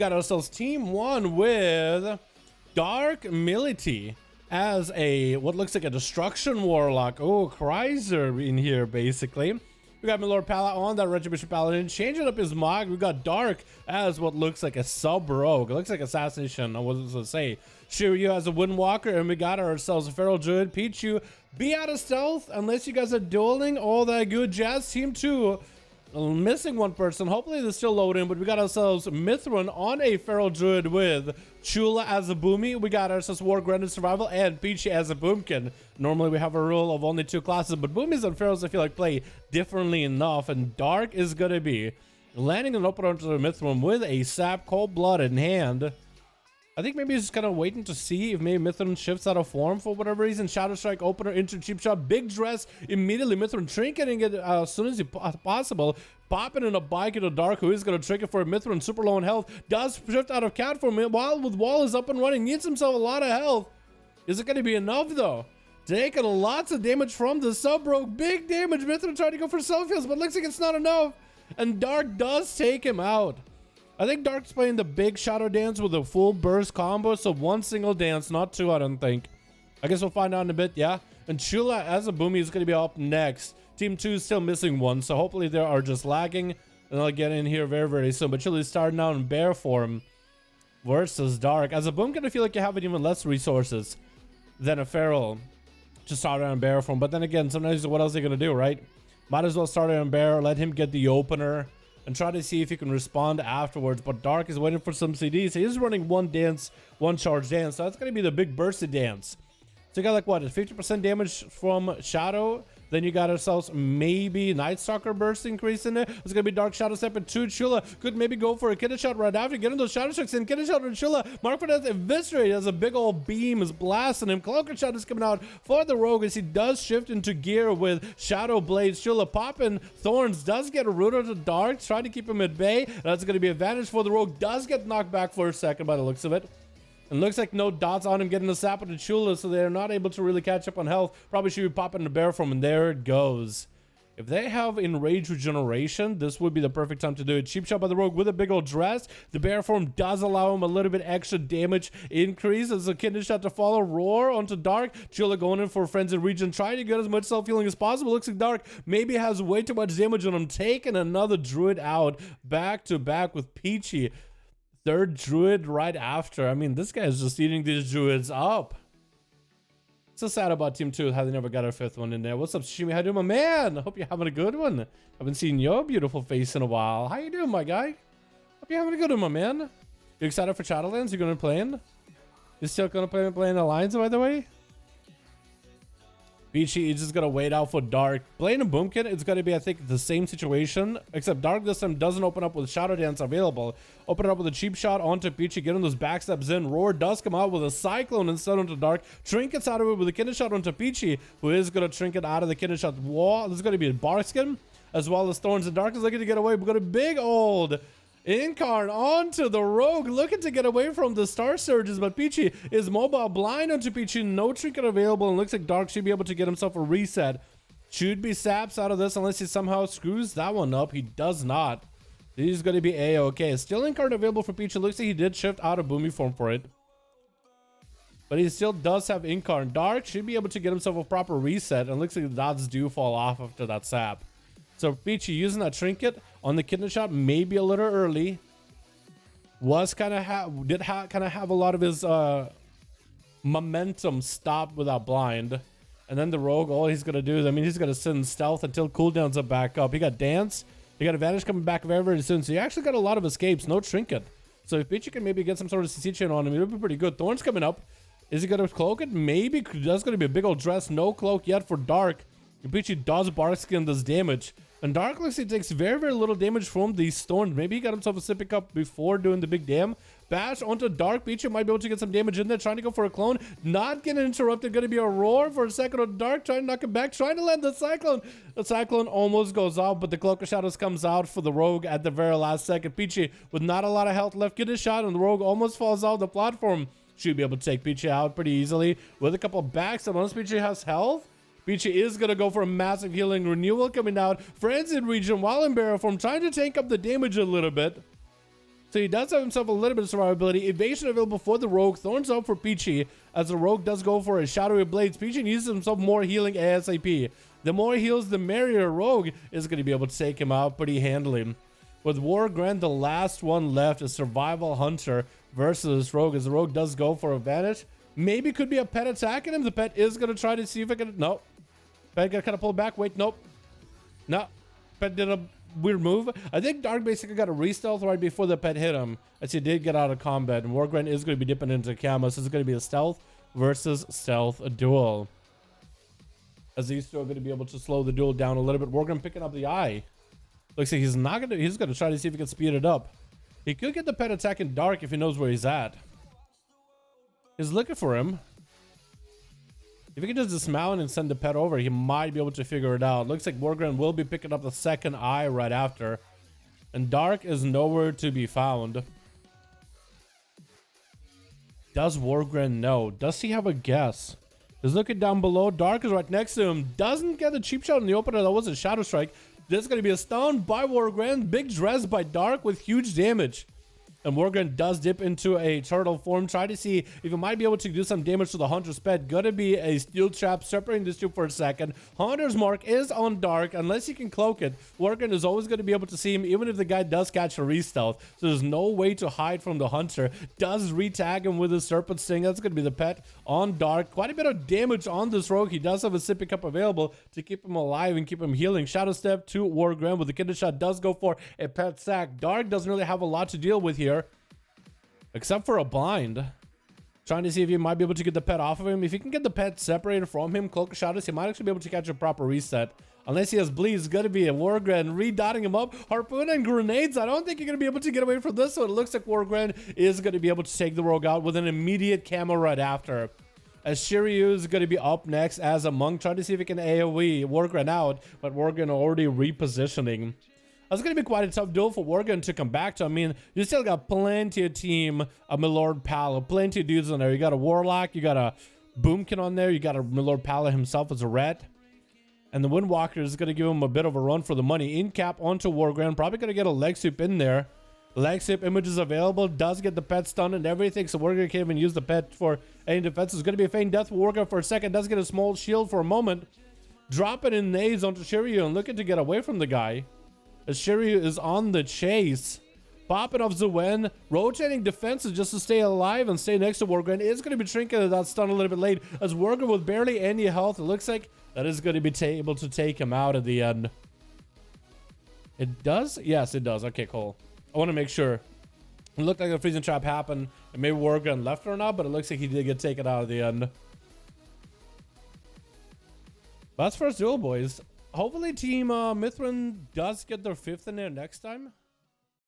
Got ourselves team 1 with Dark Mility as a what looks like a destruction warlock. Oh, Chrysler in here basically. We got Milord Pala on that Retribution Paladin, changing up his mod. We got Dark as what looks like a sub-rogue. It looks like Assassination, I was gonna say. Shiryu as a Windwalker, and we got ourselves a Feral Druid. Pichu, be out of stealth unless you guys are dueling, all that good jazz. Team 2, missing one person. Hopefully they're still loading, but we got ourselves Mithrin on a Feral Druid with Chula as a Boomy. We got ourselves War Granted Survival and Peachy as a Boomkin. Normally we have a rule of only 2 classes, but Boomies and Ferals I feel like play differently enough, and Dark is gonna be landing an opener onto the Mithrin with a Sap Cold Blood in hand. I think maybe he's just kind of waiting to see if maybe Mithrin shifts out of form for whatever reason. Shadow Strike, opener into Cheap Shot, big dress, immediately Mithrin trinketing it as soon as possible. Popping in a bike into Dark, who is going to trinket for Mithrin, super low in health. Does shift out of cat form while with Wall is up and running, needs himself a lot of health. Is it going to be enough though? Taking lots of damage from the sub-rogue, big damage. Mithrin trying to go for self-heals, but looks like it's not enough. And Dark does take him out. I think Dark's playing the big Shadow Dance with a full burst combo, so 1 single dance, not 2, I don't think. I guess we'll find out in a bit, yeah? And Chula as a Boomy is going to be up next. Team 2 is still missing 1, so hopefully they are just lagging, and they'll get in here very, very soon. But Chula's starting out in bear form versus Dark. As a Boomkin, I feel like you have even less resources than a Feral to start out in bear form. But then again, sometimes what else are they going to do, right? Might as well start out in bear, let him get the opener, and try to see if he can respond afterwards. But Dark is waiting for some CDs. He is running 1 dance, 1 charge dance, so that's going to be the big bursty dance. So you got like what, 50% damage from Shadow. Then you got ourselves maybe Night Stalker burst increase in there. It's gonna be Dark Shadow Step and 2. Chula could maybe go for a Kidney Shot right after getting those Shadow Strikes in. Kidney Shot and Chula mark for death, eviscerate as a big old beam is blasting him. Cloaker Shot is coming out for the Rogue as he does shift into gear with Shadow Blades. Chula popping Thorns, does get a Rooter to Dark, trying to keep him at bay. That's gonna be advantage for the Rogue. Does get knocked back for a second by the looks of it. And looks like no dots on him getting the sap into Chula, so they're not able to really catch up on health. Probably should be popping the bear from, and there it goes. If they have Enrage Regeneration, this would be the perfect time to do it. Cheap Shot by the Rogue with a big old dress. The bear form does allow him a little bit extra damage increase as a Kidney Shot to follow. Roar onto Dark. Chula going in for Frenzied Region, trying to get as much self-healing as possible. Looks like Dark maybe has way too much damage on him. Taking another Druid out back to back with Peachy. 3rd Druid right after. I mean, this guy is just eating these Druids up. So sad about Team 2 how they never got a 5th one in there. What's up, Shimi? How you doing, my man? I hope you're having a good one. Haven't seen your beautiful face in a while. How you doing, my guy? Hope you're having a good one, my man. You excited for Shadowlands? You gonna play in? You still gonna play in Alliance, by the way? Peachy is just gonna wait out for Dark. Playing a Boomkin, it's gonna be, I think, the same situation, except Dark this time doesn't open up with Shadow Dance available. Open it up with a Cheap Shot onto Peachy, getting those backsteps in. Roar does come out with a Cyclone instead onto Dark. Trinkets out of it with a Kidney Shot onto Peachy, who is gonna trinket out of the Kidney Shot wall. This is gonna be a Barskin, as well as Thorns, and Dark is looking to get away. We've got a big old Incarn onto the Rogue, looking to get away from the Star Surges, but Peachy is mobile, blind onto Peachy, no trinket available, and looks like Dark should be able to get himself a reset. Should be saps out of this unless he somehow screws that one up. He does not. He's going to be A-okay. Still Incarn available for Peachy. Looks like he did shift out of Boomy form for it, but he still does have Incarn. Dark should be able to get himself a proper reset, and looks like the dots do fall off after that sap. So Peachy using that trinket on the Kidney Shot maybe a little early. Was kind of have a lot of his momentum stopped without blind. And then the Rogue, all he's gonna do is, I mean, he's gonna sit in stealth until cooldowns are back up. He got Dance, he got Advantage coming back very, very soon. So he actually got a lot of escapes, no trinket. So if Peachy can maybe get some sort of CC chain on him, it'll be pretty good. Thorns coming up. Is he gonna cloak it? Maybe. That's gonna be a big old dress. No cloak yet for Dark. Peachy does Barkskin this damage. And Dark looks like he takes very, very little damage from these Thorns. Maybe he got himself a sippy cup before doing the big dam. Bash onto Dark. Peachy might be able to get some damage in there. Trying to go for a clone. Not getting interrupted. Going to be a Roar for a second on Dark. Trying to knock him back. Trying to land the Cyclone. The Cyclone almost goes out, but the Cloak of Shadows comes out for the Rogue at the very last second. Peachy with not a lot of health left. Get a shot, and the Rogue almost falls out the platform. Should be able to take Peachy out pretty easily with a couple of backs. And once Peachy has health, Peachy is going to go for a massive healing renewal coming out. Frenzied Region while in barrel form, trying to tank up the damage a little bit. So he does have himself a little bit of survivability. Evasion available for the Rogue. Thorns up for Peachy, as the Rogue does go for his Shadowy Blades. Peachy uses himself more healing ASAP. The more heals, the merrier. Rogue is going to be able to take him out pretty handily. With War Grand, the last one left is Survival Hunter versus Rogue, as the Rogue does go for advantage. Maybe could be a pet attacking him. The pet is going to try to see if it can... Nope. Pet got kind of pulled back. Wait, nope. No. Pet did a weird move. I think Dark basically got a re-stealth right before the pet hit him, as he did get out of combat. And Wargren is going to be dipping into camo. So it's going to be a stealth versus stealth duel, as these two are going to be able to slow the duel down a little bit. Wargren picking up the eye. Looks like he's not going to... He's going to try to see if he can speed it up. He could get the pet attacking Dark if he knows where he's at. He's looking for him. If he can just dismount and send the pet over, he might be able to figure it out. Looks like Wargren will be picking up the second eye right after. And Dark is nowhere to be found. Does Wargren know? Does he have a guess? He's looking down below. Dark is right next to him. Doesn't get the cheap shot in the opener. That was a Shadow Strike. This is going to be a stun by Wargren. Big dress by Dark with huge damage. And Wargren does dip into a turtle form. Try to see if he might be able to do some damage to the Hunter's pet. Gonna be a steel trap separating these two for a second. Hunter's mark is on Dark. Unless he can cloak it, Wargren is always going to be able to see him, even if the guy does catch a re-stealth. So there's no way to hide from the Hunter. Does re-tag him with his Serpent Sting. That's going to be the pet on Dark. Quite a bit of damage on this Rogue. He does have a Sippy Cup available to keep him alive and keep him healing. Shadow Step to Wargren, with the Kidney Shot does go for a pet sack. Dark doesn't really have a lot to deal with here, except for a blind. Trying to see if he might be able to get the pet off of him. If he can get the pet separated from him, Cloak of Shadows, he might actually be able to catch a proper reset. Unless he has bleed, it's going to be a Wargren re-dotting him up. Harpoon and grenades. I don't think you're going to be able to get away from this one. It looks like Wargren is going to be able to take the Rogue out with an immediate camo right after. As Shiryu is going to be up next as a monk. Trying to see if he can AoE Wargren out, but Wargren already repositioning. That's going to be quite a tough duel for Wargren to come back to. I mean, you still got plenty of team of Milord Pala, plenty of dudes on there. You got a Warlock, you got a Boomkin on there, you got a Milord Pala himself as a ret. And the Windwalker is going to give him a bit of a run for the money. In cap onto Wargren, probably going to get a leg sweep in there. Leg sweep images available, does get the pet stunned and everything, so Wargren can't even use the pet for any defense. It's going to be a feign death for Wargren for a second, does get a small shield for a moment. Dropping in nades onto Shiryu and looking to get away from the guy. As Shiryu is on the chase. Popping off Zuen. Rotating defenses just to stay alive and stay next to Wargren. Is going to be trinketed that stun a little bit late. As Wargren with barely any health. It looks like that is going to be able to take him out at the end. It does? Yes, it does. Okay, cool. I want to make sure. It looked like a freezing trap happened. And maybe Wargren left or not. But it looks like he did get taken out at the end. But that's first duel, boys. Hopefully Team Mithrin does get their 5th in there next time.